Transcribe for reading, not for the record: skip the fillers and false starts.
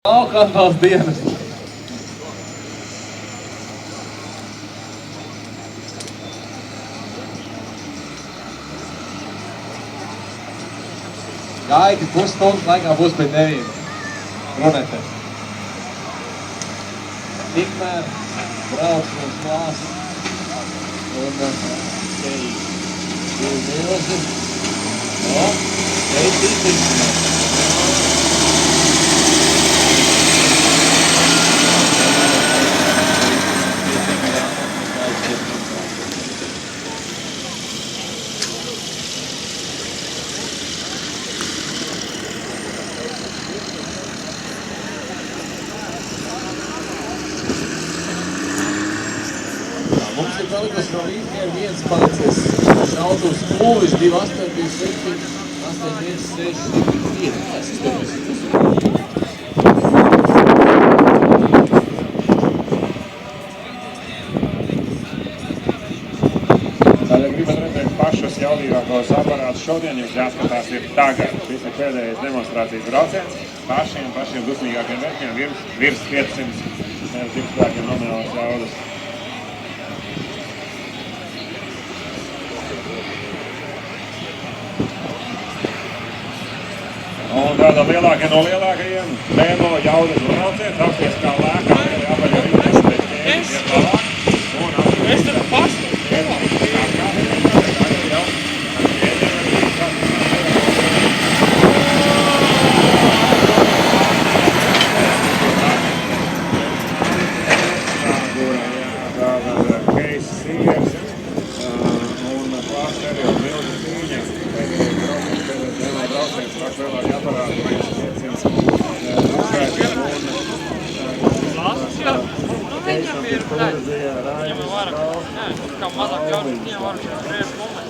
Lauka atbalsta dienas. Gaidi pusstundas laikā būs pēc 9. Runētē. Tikmēr brauc mums mās. Un divi milzi. Šeit iztiks. Mums ir palikas no rītiem viens palicies šautuvs pūvis 2827 8162. Tas izturēs. Tātad gribat redzēt pašus jaudīgākos aparātus šodien, jums jāskatās ir tagad. Šis ir pēdējais demonstrācijas brauciens. Pašiem dusmīgākiem vērķiem virs 500 ģipspēkiem nominālas jaudas. Un tāda lielākie no lielākajiem Bēlo jaudas brauciens, apties kā lēkā, apaļa rītas, bet ķēdes iet labāk. Es tev pastu. Viņam ir, kā mazāk jau viņiem var šeit reiz moment.